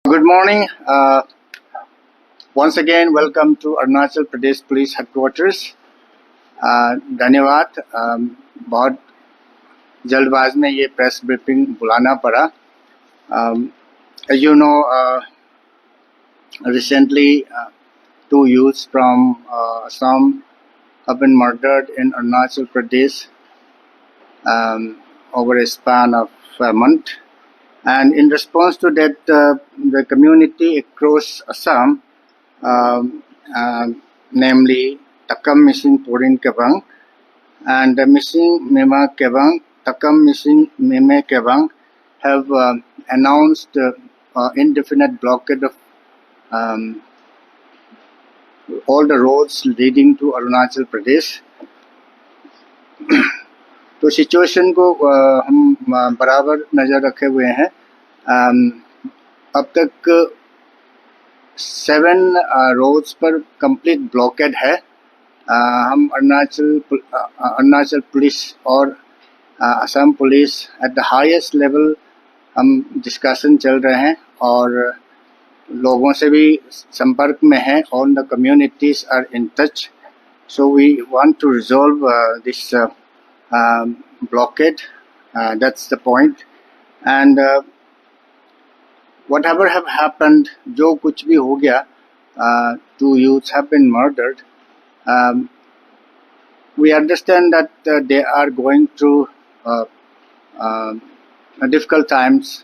Good morning. Once again, welcome to Arunachal Pradesh Police Headquarters. धन्यवाद. बहुत जल्दबाज में ये प्रेस ब्रीफिंग बुलाना पड़ा. As you know, recently two youths from Assam have been murdered in Arunachal Pradesh over a span of a month. And in response to that, the community across Assam, namely Takam Missing Purin Kebang and Missing Mema Kebang, Takam Missing Meme Kebang, have announced indefinite blockade of all the roads leading to Arunachal Pradesh. तो situation को हम बराबर नज़र रखे हुए हैं. अब तक 7 रोड्स पर कंप्लीट ब्लॉकेड है. हम अरुणाचल पुलिस और Assam police at the highest level हम डिस्कशन चल रहे हैं और लोगों से भी संपर्क में हैं. All the communities are in touch. So we want to resolve this blockade. That's the point. And whatever have happened, जो कुछ भी हो गया, 2 youths have been murdered. We understand that they are going through difficult times.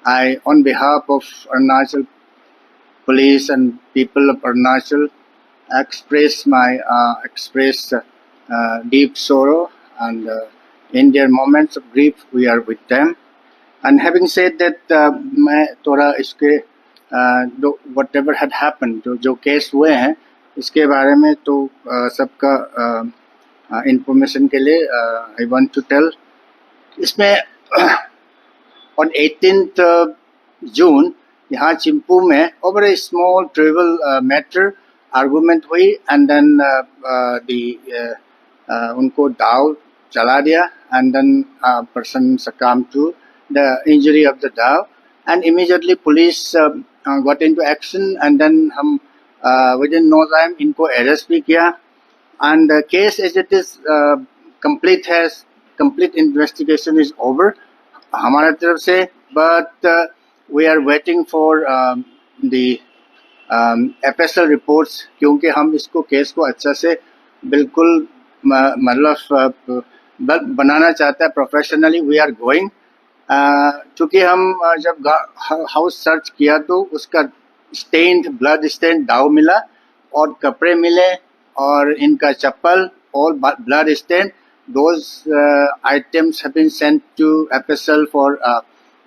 I, on behalf of Arunachal Police and people of Arunachal, express deep sorrow, and in their moments of grief we are with them. And having said that, मैं थोड़ा इसके whatever had happened, जो case हुए हैं इसके बारे में तो सबका इंफॉर्मेशन के लिए I want to tell. इसमें on 18th June यहाँ चिंपू में over a small trivial matter argument हुई, and then उनको दाव चला दिया, and then a person succumbed to the injury of the daw, and immediately police got into action, and then हम within no time इनको arrest भी किया, and the case as it is complete investigation is over हमारे तरफ से. But we are waiting for the FSL reports, क्योंकि हम इसको केस को अच्छा से बिल्कुल मतलब बनाना चाहता है प्रोफेशनली. We are going. चूँकि हम जब हाउस सर्च किया तो उसका ब्लड स्टेन दाव मिला और कपड़े मिले और इनका चप्पल और blood stain. Those items have been sent to FSL for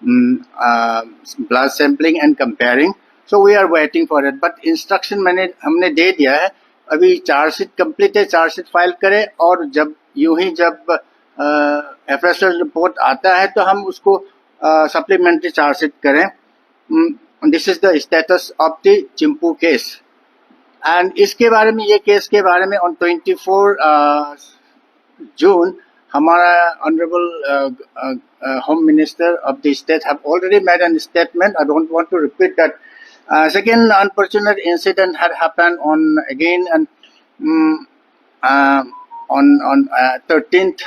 blood sampling and comparing. So we are waiting for it. But instruction हमने दे दिया है. अभी चार्जशीट कंप्लीट है, चार्जशीट फाइल करें, और जब FSL रिपोर्ट आता है तो हम उसको सप्लीमेंट्री चार्जशीट करें. This is the status of the Chimpu case. And इसके बारे में, ये केस के बारे में ऑन 24 जून हमारा honourable home minister of the state have already made an statement. I don't want to repeat that. Second unfortunate incident had happened on 13th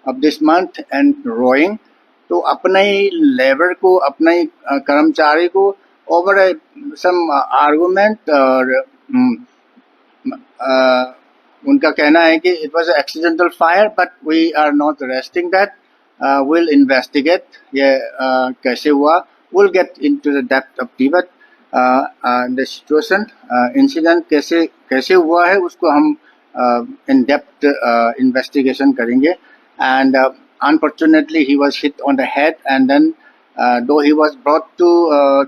of this month and Roing. तो अपने ही labour को, अपने ही कर्मचारी को over some argument, और उनका कहना है कि it was an accidental fire, but we are not arresting that. We'll investigate ये कैसे हुआ. We'll get into the depth of the the situation, incident कैसे हुआ है उसको हम in depth investigation करेंगे. And unfortunately he was hit on the head, and then though he was brought to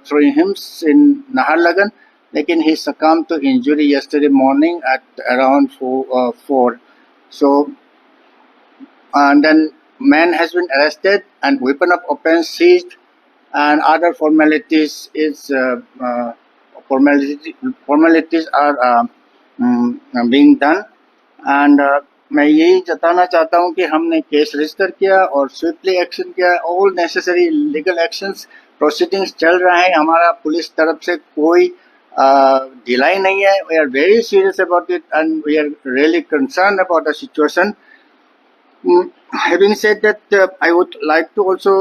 through HIMS in Naharlagan, लेकिन he succumbed to injury yesterday morning at around 4. So and then man has been arrested and weapon of offense seized, and other formalities are being done. And मैं यही जताना चाहता हूँ कि हमने case register किया और स्विफ्टली एक्शन किया. All necessary legal actions proceedings चल रहा है, हमारा पुलिस तरफ से कोई ढिलाई नहीं है. We are very serious about it and we are really concern about the situation. Having said that, I would like to also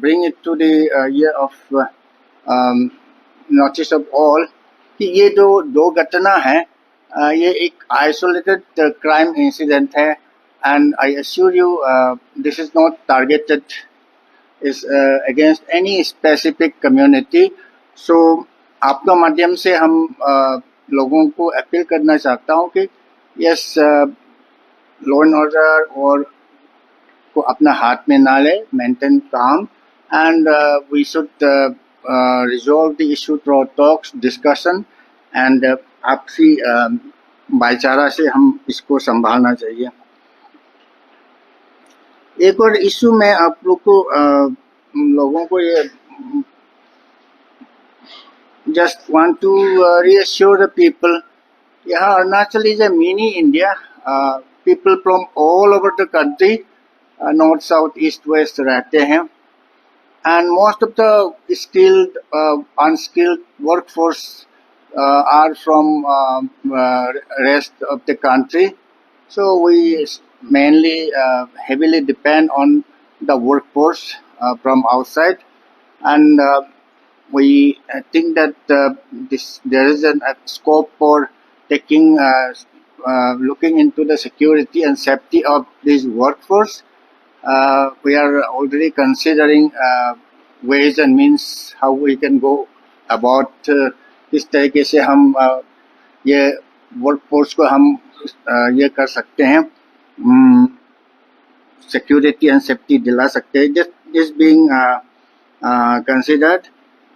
bring it to the ear of notice of all कि ये जो दो घटना है ये एक isolated crime incident है and I assure you this is not targeted is against any specific community. So आपका माध्यम से हम लोगों को अपील करना चाहता हूँ कि यस लॉ एंड ऑर्डर और को अपना हाथ में ना ले, maintain calm and we should resolve the issue through talks, discussion and आपसी भाईचारा से हम इसको संभालना चाहिए. एक और इशू में आप लोगों को ये just want to reassure the people, यहाँ Arunachal is a mini India. People from all over the country, north south east west रहते हैं and most of the skilled unskilled workforce are from rest of the country. So we mainly heavily depend on the workforce from outside, and we think that there is a scope for taking looking into the security and safety of this workforce. We are already considering ways and means how we can go about किस तरीके से हम ये workforce को हम ये कर सकते हैं, सिक्योरिटी एंड सेफ्टी दिला सकते हैं. This being considered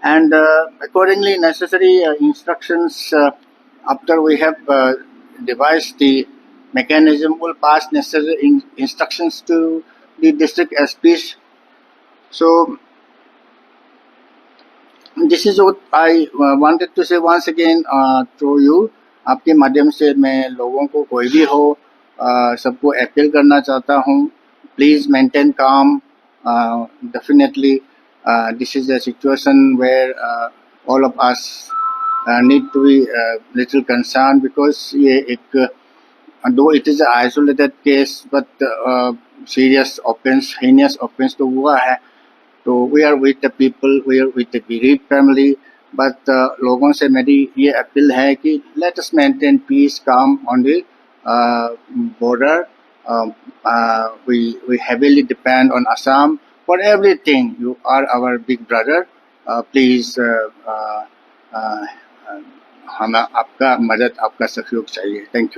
and accordingly necessary instructions after we have devised the mechanism, will pass necessary instructions to the district SPs. So this is what I wanted to say once again through you. आपके माध्यम से मैं लोगों को कोई भी हो सबको अपील करना चाहता हूँ, please maintain calm. Definitely this is a situation where all of us need to be little concern because ये एक दो it is isolated case but serious offence, heinous offence तो हुआ है. तो we are with the people, we are with the bereaved family. But लोगों से मेरी ये अपील है कि let us maintain peace, calm on the border. we heavily depend on Assam for everything. You are our big brother. Please हमें आपका मदद, आपका सहयोग चाहिए. Thank you.